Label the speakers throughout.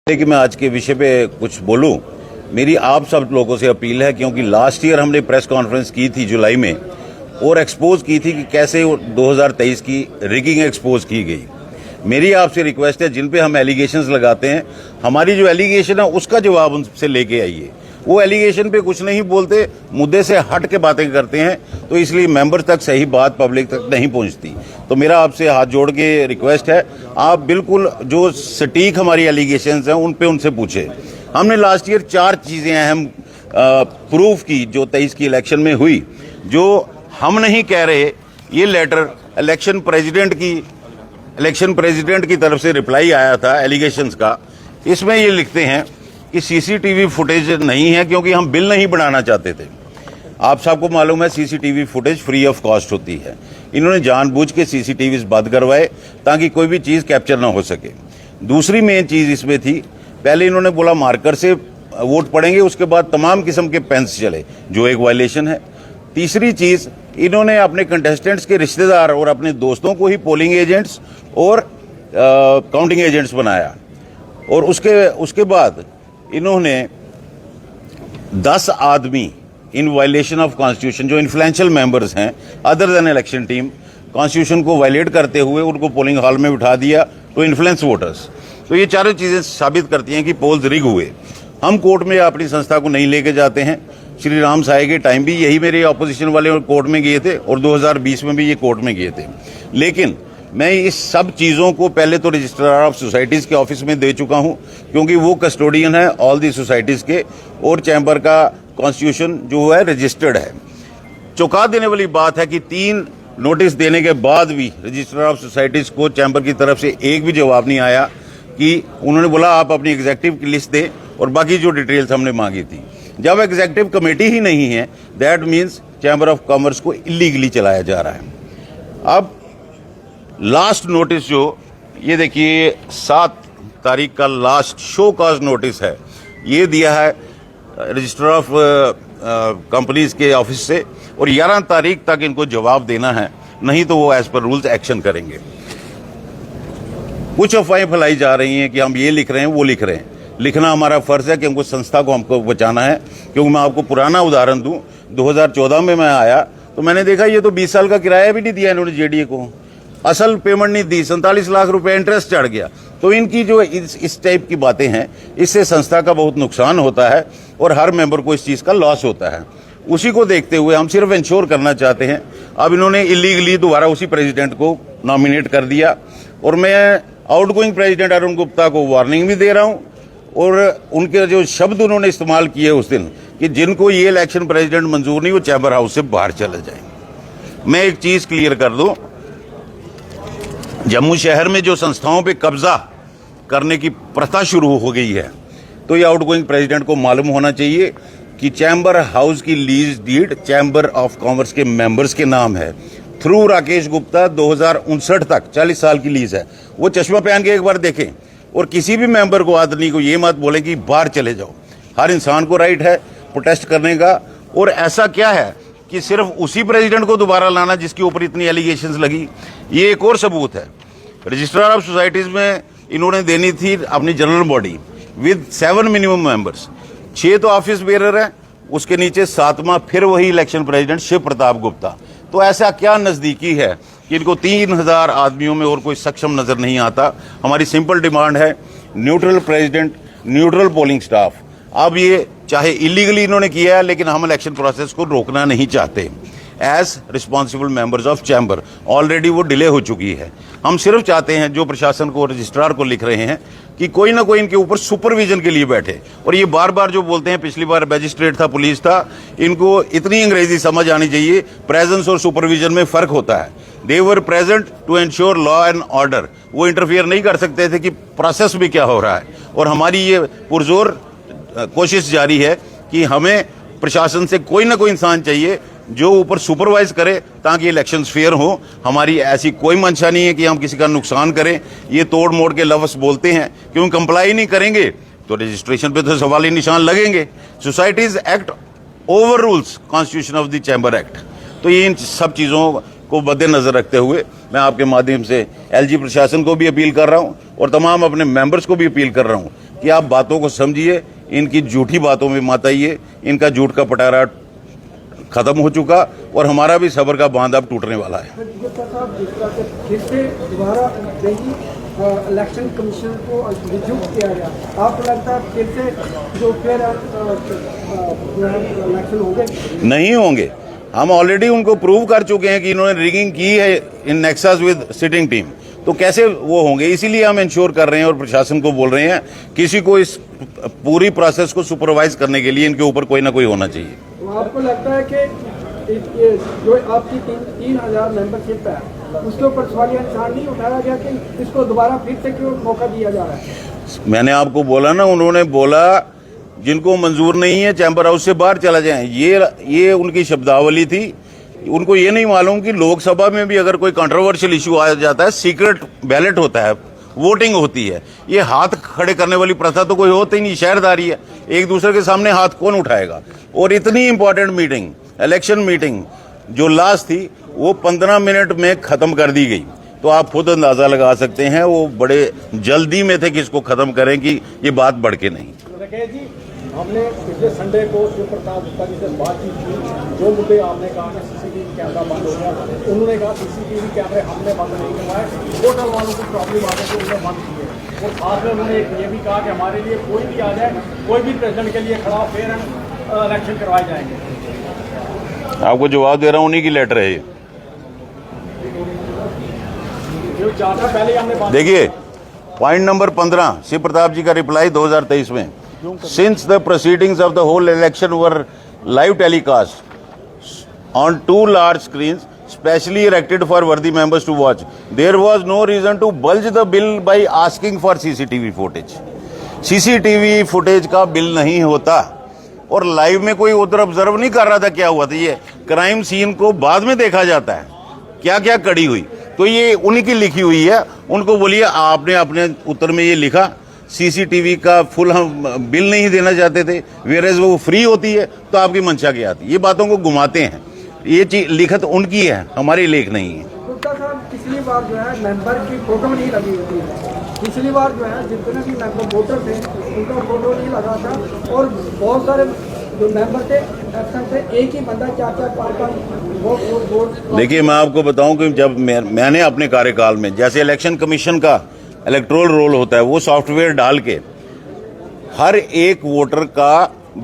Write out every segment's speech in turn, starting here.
Speaker 1: कि मैं आज के विषय पे कुछ बोलूं, मेरी आप सब लोगों से अपील है, क्योंकि लास्ट ईयर हमने प्रेस कॉन्फ्रेंस की थी जुलाई में और एक्सपोज की थी कि कैसे 2023 की रिगिंग एक्सपोज की गई। मेरी आपसे रिक्वेस्ट है, जिन पे हम एलिगेशंस लगाते हैं, हमारी जो एलिगेशन है उसका जवाब उनसे लेके आइए। वो एलिगेशन पे कुछ नहीं बोलते, मुद्दे से हट के बातें करते हैं, तो इसलिए मेंबर तक सही बात पब्लिक तक नहीं पहुंचती। तो मेरा आपसे हाथ जोड़ के रिक्वेस्ट है, आप बिल्कुल जो सटीक हमारी एलिगेशंस हैं उन पे उनसे पूछे। हमने लास्ट ईयर 4 चीज़ें अहम प्रूफ की जो 23 की इलेक्शन में हुई, जो हम नहीं कह रहे। ये लेटर इलेक्शन प्रेसिडेंट की तरफ से रिप्लाई आया था एलिगेशंस का। इसमें ये लिखते हैं कि सीसीटीवी फुटेज नहीं है क्योंकि हम बिल नहीं बनाना चाहते थे। आप सबको मालूम है CCTV footage free of cost होती है। इन्होंने जानबूझ के सीसीटीवी बंद करवाए ताकि कोई भी चीज़ कैप्चर ना हो सके। दूसरी मेन चीज़ इसमें थी, पहले इन्होंने बोला मार्कर से वोट पड़ेंगे, उसके बाद तमाम किस्म के पेन्स चले, जो एक वायलेशन है। तीसरी चीज़, इन्होंने अपने कंटेस्टेंट्स के रिश्तेदार और अपने दोस्तों को ही पोलिंग एजेंट्स और काउंटिंग एजेंट्स बनाया। और उसके बाद इन्होंने 10 आदमी इन वायलेशन ऑफ कॉन्स्टिट्यूशन, जो इन्फ्लुएंशियल मेंबर्स हैं other than election team, constitution को वायलेट करते हुए उनको पोलिंग हॉल में बिठा दिया टू इन्फ्लुएंस वोटर्स। तो ये चारों चीज़ें साबित करती हैं कि पोल्स रिग हुए। हम कोर्ट में अपनी संस्था को नहीं लेके जाते हैं। श्री राम साय के टाइम भी यही मेरे ऑपोजिशन वाले कोर्ट में गए थे और 2020 में भी ये कोर्ट में गए थे। लेकिन मैं इस सब चीज़ों को पहले तो रजिस्ट्रार ऑफ सोसाइटीज़ के ऑफिस में दे चुका हूं, क्योंकि वो कस्टोडियन है ऑल दी सोसाइटीज़ के, और चैम्बर का कॉन्स्टिट्यूशन जो है रजिस्टर्ड है। चौंका देने वाली बात है कि 3 नोटिस देने के बाद भी रजिस्ट्रार ऑफ सोसाइटीज़ को चैम्बर की तरफ से एक भी जवाब नहीं आया। कि उन्होंने बोला आप अपनी एग्जेक्टिव की लिस्ट दें और बाकी जो डिटेल्स हमने मांगी थी। जब एग्जेक्टिव कमेटी ही नहीं है, that means chamber of commerce को इलीगली चलाया जा रहा है। अब लास्ट नोटिस जो ये देखिए 7 तारीख का लास्ट शो कॉज नोटिस है, ये दिया है रजिस्टर ऑफ कंपनीज के ऑफिस से, और 11 तारीख तक इनको जवाब देना है, नहीं तो वो एज पर रूल्स एक्शन करेंगे। कुछ अफवाहें फैलाई जा रही हैं कि हम ये लिख रहे हैं वो लिख रहे हैं। लिखना हमारा फर्ज है, क्योंकि संस्था को हमको बचाना है। क्योंकि मैं आपको पुराना उदाहरण दूं, 2014 में मैं आया तो मैंने देखा ये तो 20 साल का किराया भी नहीं दिया इन्होंने जेडीए को, असल पेमेंट नहीं दी, 47 लाख रुपए इंटरेस्ट चढ़ गया। तो इनकी जो इस टाइप की बातें हैं, इससे संस्था का बहुत नुकसान होता है और हर मेंबर को इस चीज़ का लॉस होता है। उसी को देखते हुए हम सिर्फ इंश्योर करना चाहते हैं। अब इन्होंने इलीगली दोबारा उसी प्रेसिडेंट को नॉमिनेट कर दिया, और मैं आउटगोइंग प्रेसिडेंट अरुण गुप्ता को वार्निंग भी दे रहा हूं। और उनके जो शब्द उन्होंने इस्तेमाल किए उस दिन कि जिनको ये इलेक्शन प्रेसिडेंट मंजूर नहीं, वो चैम्बर हाउस से बाहर चले जाएंगे। मैं एक चीज़ क्लियर कर दूं, जम्मू शहर में जो संस्थाओं पे कब्जा करने की प्रथा शुरू हो गई है, तो ये आउटगोइंग प्रेसिडेंट को मालूम होना चाहिए कि चैम्बर हाउस की lease deed chamber of commerce के मेंबर्स के नाम है। थ्रू राकेश गुप्ता 2059 तक 40 साल की लीज है। वो चश्मा पहन के एक बार देखें, और किसी भी मेंबर को, आदमी को ये मत बोले कि बाहर चले जाओ। हर इंसान को राइट है प्रोटेस्ट करने का। और ऐसा क्या है कि सिर्फ उसी प्रेसिडेंट को दोबारा लाना जिसके ऊपर इतनी एलिगेशंस लगी। ये एक और सबूत है, रजिस्ट्रार ऑफ सोसाइटीज में इन्होंने देनी थी अपनी general body with 7 minimum members. 6 तो ऑफिस बेरर है, उसके नीचे 7वां फिर वही इलेक्शन प्रेसिडेंट शिव प्रताप गुप्ता। तो ऐसा क्या नजदीकी है कि इनको 3000 आदमियों में और कोई सक्षम नजर नहीं आता। हमारी सिंपल डिमांड है neutral president, neutral polling staff. अब ये चाहे इलीगली इन्होंने किया है, लेकिन हम इलेक्शन प्रोसेस को रोकना नहीं चाहते। As responsible members of chamber already वो डिले हो चुकी है। हम सिर्फ चाहते हैं, जो प्रशासन को, रजिस्ट्रार को लिख रहे हैं, कि कोई ना कोई इनके ऊपर सुपरविजन के लिए बैठे। और ये बार बार जो बोलते हैं, पिछली बार मैजिस्ट्रेट था, पुलिस था, इनको इतनी अंग्रेजी समझ आनी चाहिए, प्रेजेंस और सुपरविजन में फर्क होता है। They were present to ensure law and order. वो इंटरफियर नहीं कर सकते थे कि प्रोसेस में क्या हो रहा है। और हमारी ये पुरजोर कोशिश जारी है कि हमें प्रशासन से कोई ना कोई इंसान चाहिए जो ऊपर सुपरवाइज करे, ताकि इलेक्शंस फेयर हो। हमारी ऐसी कोई मंशा नहीं है कि हम किसी का नुकसान करें। ये तोड़ मोड़ के लफ्ज़ बोलते हैं, क्यों कंप्लाई नहीं करेंगे तो रजिस्ट्रेशन पे तो सवाली निशान लगेंगे। Societies act over rules constitution of the chamber act. तो ये इन सब चीज़ों को मद्देनजर रखते हुए मैं आपके माध्यम से एलजी प्रशासन को भी अपील कर रहा हूं और तमाम अपने मेंबर्स को भी अपील कर रहा हूं कि आप बातों को समझिए, इनकी झूठी बातों में मत आइए। इनका झूठ का पटारा खत्म हो चुका और हमारा भी सब्र का बांध अब टूटने वाला है।
Speaker 2: फिर से दोबारा इलेक्शन कमीशन को नियुक्त किया गया, आपको लगता है फिर से जो फिर इलेक्शन होंगे?
Speaker 1: नहीं होंगे। हम ऑलरेडी उनको प्रूव कर चुके हैं कि इन्होंने रिगिंग की है इन नेक्सस विद सिटिंग टीम, तो कैसे वो होंगे? इसीलिए हम इंश्योर कर रहे हैं और प्रशासन को बोल रहे हैं किसी को इस पूरी प्रोसेस को सुपरवाइज करने के लिए इनके ऊपर कोई ना कोई होना चाहिए।
Speaker 2: तो आपको लगता है कि जो आपकी 3,000 मेंबरशिप है उसके ऊपर सवालिया निशान नहीं उठाया गया कि इसको दोबारा फिर से क्यों मौका दिया जा रहा है?
Speaker 1: मैंने आपको बोला ना, उन्होंने बोला जिनको मंजूर नहीं है चैम्बर हाउस से बाहर चला जाएं। ये उनकी शब्दावली थी। उनको ये नहीं मालूम कि लोकसभा में भी अगर कोई कंट्रोवर्शियल इशू आ जाता है, सीक्रेट बैलेट होता है, वोटिंग होती है। ये हाथ खड़े करने वाली प्रथा तो कोई होती नहीं, शहरदारी है। एक दूसरे के सामने हाथ कौन उठाएगा? और इतनी इंपॉर्टेंट मीटिंग, इलेक्शन मीटिंग जो लास्ट थी, वो 15 मिनट में खत्म कर दी गई। तो आप खुद अंदाजा लगा सकते हैं वो बड़े जल्दी में थे कि इसको खत्म करें कि ये बात बढ़ के नहीं।
Speaker 2: जी, हमने पिछले संडे को शिव प्रताप गुप्ता जी से बातचीत की। जो मुद्दे आपने कहा कि सीसीटीवी कैमरा बंद हो गया, उन्होंने कहा सीसीटीवी कैमरे हमने बंद नहीं करवाए, होटल वालों को प्रॉब्लम आ गई तो उन्होंने बंद किए। और साथ में उन्होंने ये भी कहा कि हमारे लिए कोई भी आ जाए, कोई भी प्रेसिडेंट के लिए खड़ा, फिर हम इलेक्शन करवाए जाएंगे।
Speaker 1: आपको जवाब दे रहा हूँ, उन्हीं की लेटर है ये।
Speaker 2: जो 4 साल पहले हमने
Speaker 1: देखिए पॉइंट नंबर 15 शिव प्रताप जी का रिप्लाई 2023 में, since the proceedings of the whole election were live telecast on 2 large screens specially erected for worthy members to watch, there was no reason to bulge the bill by asking for CCTV footage. CCTV footage का bill नहीं होता और live में कोई उधर observe नहीं कर रहा था क्या हुआ था। ये क्राइम सीन को बाद में देखा जाता है, क्या क्या कड़ी हुई। तो ये उन्हीं की लिखी हुई है। उनको बोलिए आपने अपने उत्तर में ये लिखा सीसीटीवी का फुल हम बिल नहीं देना चाहते थे, वेरेज वो फ्री होती है, तो आपकी मंशा क्या आती है? ये बातों को घुमाते हैं। ये चीज लिखत उनकी है, हमारी लेख नहीं है।
Speaker 2: गुप्ता साहब, पिछली बार जो है मेंबर की फोटो नहीं लगी होती है। पिछली बार जो है जितने भी मेंबर वोटर थे उनका फोटो नहीं लगा था और बहुत सारे जो मेंबर थे एब्सेंट थे। एक ही बंदा 4-4 वोट।
Speaker 1: देखिए मैं आपको बताऊं कि जब मैंने अपने कार्यकाल में, जैसे इलेक्शन कमीशन का इलेक्टोरल रोल होता है, वो सॉफ्टवेयर डाल के हर एक वोटर का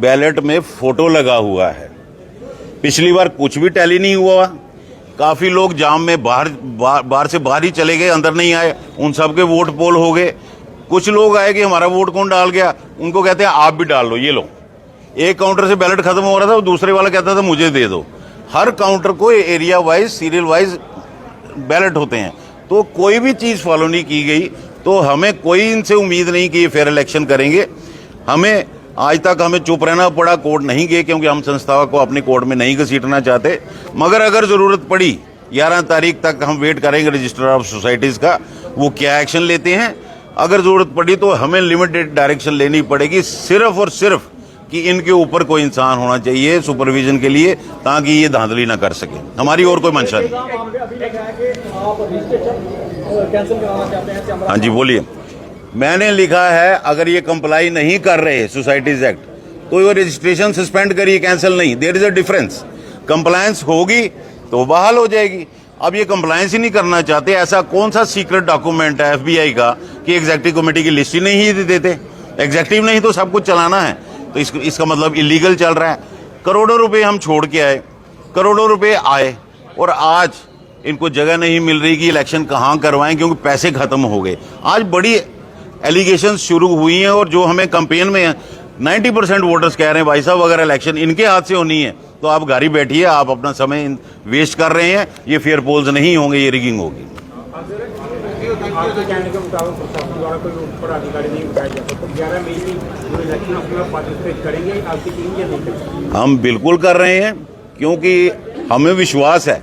Speaker 1: बैलेट में फोटो लगा हुआ है। पिछली बार कुछ भी टैली नहीं हुआ। काफी लोग जाम में बाहर से बाहर ही चले गए, अंदर नहीं आए। उन सबके वोट पोल हो गए। कुछ लोग आए कि हमारा वोट कौन डाल गया, उनको कहते हैं आप भी डाल लो, ये लो। एक काउंटर से बैलेट खत्म हो रहा था, दूसरे वाला कहता था मुझे दे दो। हर काउंटर को area wise, serial wise ballot होते हैं। तो कोई भी चीज फॉलो नहीं की गई। तो हमें कोई इनसे उम्मीद नहीं कि ये फेयर इलेक्शन करेंगे। हमें आज तक हमें चुप रहना पड़ा, कोर्ट नहीं गए क्योंकि हम संस्था को अपने कोर्ट में नहीं घसीटना चाहते। मगर अगर जरूरत पड़ी 11 तारीख तक हम वेट करेंगे रजिस्टर ऑफ सोसाइटीज का, वो क्या एक्शन लेते हैं। अगर जरूरत पड़ी तो हमें लिमिटेड डायरेक्शन लेनी पड़ेगी, सिर्फ और सिर्फ कि इनके ऊपर कोई इंसान होना चाहिए सुपरविजन के लिए, ताकि ये धांधली ना कर सके। हमारी और कोई मंशा नहीं। हाँ जी बोलिए। मैंने लिखा है अगर ये कंप्लाई नहीं कर रहे सोसाइटीज एक्ट तो ये रजिस्ट्रेशन सस्पेंड करिए, कैंसिल नहीं। There is a difference. Compliance होगी तो बहाल हो जाएगी। अब ये कंप्लायंस ही नहीं करना चाहते। ऐसा कौन सा सीक्रेट डॉक्यूमेंट है FBI का कि एग्जीक्यूटिव कमेटी की लिस्ट ही नहीं देते? एग्जीक्यूटिव नहीं तो सब कुछ चलाना है, तो इसका मतलब इलीगल चल रहा है। करोड़ों रुपए हम छोड़ के आए, करोड़ों रुपए आए और आज इनको जगह नहीं मिल रही कि इलेक्शन कहाँ करवाएं क्योंकि पैसे खत्म हो गए। आज बड़ी एलिगेशन शुरू हुई हैं और जो हमें कैंपेन में 90% वोटर्स कह रहे हैं भाई साहब अगर इलेक्शन इनके हाथ से होनी है तो आप घर ही बैठिए, आप अपना समय वेस्ट कर रहे हैं। ये फेयर पोल्स नहीं होंगे, ये रिगिंग होगी।
Speaker 3: आपके कहने के मुताबिक प्रशासन द्वारा कोई ऊपर अधिकारी नहीं उठाया जाता तो 11 मई में जो इलेक्शन उसमें पार्टिसिपेट करेंगे आपकी टीम या नहीं करेगी?
Speaker 1: हम बिल्कुल कर रहे हैं क्योंकि हमें विश्वास है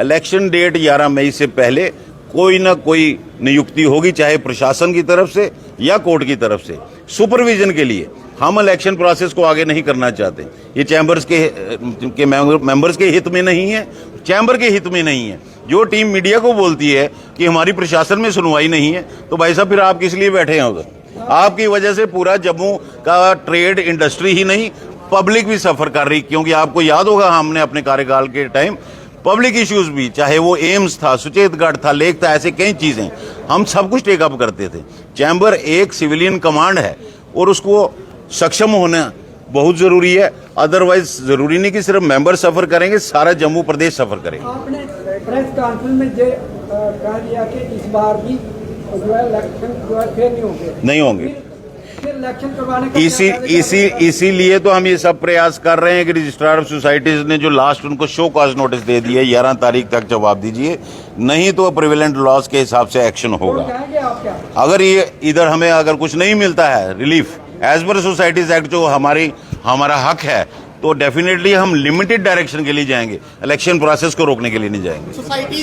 Speaker 1: इलेक्शन डेट 11 मई से पहले कोई ना कोई नियुक्ति होगी, चाहे प्रशासन की तरफ से या कोर्ट की तरफ से, सुपरविजन के लिए। हम इलेक्शन प्रोसेस को आगे नहीं करना चाहते। ये चैम्बर्स के मेंबर्स के हित में नहीं है, चैम्बर के हित में नहीं है। जो टीम मीडिया को बोलती है कि हमारी प्रशासन में सुनवाई नहीं है, तो भाई साहब फिर आप किस लिए बैठे हैं उधर? आपकी वजह से पूरा जम्मू का ट्रेड इंडस्ट्री ही नहीं, पब्लिक भी सफर कर रही, क्योंकि आपको याद होगा हमने अपने कार्यकाल के टाइम पब्लिक इश्यूज भी, चाहे वो एम्स था, सुचेतगढ़ था, लेक था, ऐसे कई चीजें हम सब कुछ टेकअप करते थे। चैम्बर एक सिविलियन कमांड है और उसको सक्षम होना बहुत जरूरी है। अदरवाइज जरूरी नहीं कि सिर्फ मेंबर सफर करेंगे, सारा जम्मू प्रदेश सफर करेगा।
Speaker 4: आपने प्रेस कॉन्फ्रेंस में ये कह दिया कि इस बार भी जो है इलेक्शन जो है फिर नहीं होंगे। फिर इलेक्शन करवाने का
Speaker 1: इसीलिए तो हम ये सब प्रयास कर रहे हैं कि रजिस्ट्रार ऑफ सोसाइटीज ने जो लास्ट उनको शो कॉज नोटिस दे दिया 11 तारीख तक जवाब दीजिए, नहीं तो प्रिवेलेंट लॉज के हिसाब से एक्शन होगा।
Speaker 4: कहेंगे आप क्या?
Speaker 1: अगर ये इधर हमें अगर कुछ नहीं मिलता है रिलीफ एज पर सोसाइटीज एक्ट जो हमारा हक है, तो डेफिनेटली हम लिमिटेड डायरेक्शन के लिए जाएंगे, इलेक्शन प्रोसेस को रोकने के लिए नहीं जाएंगे।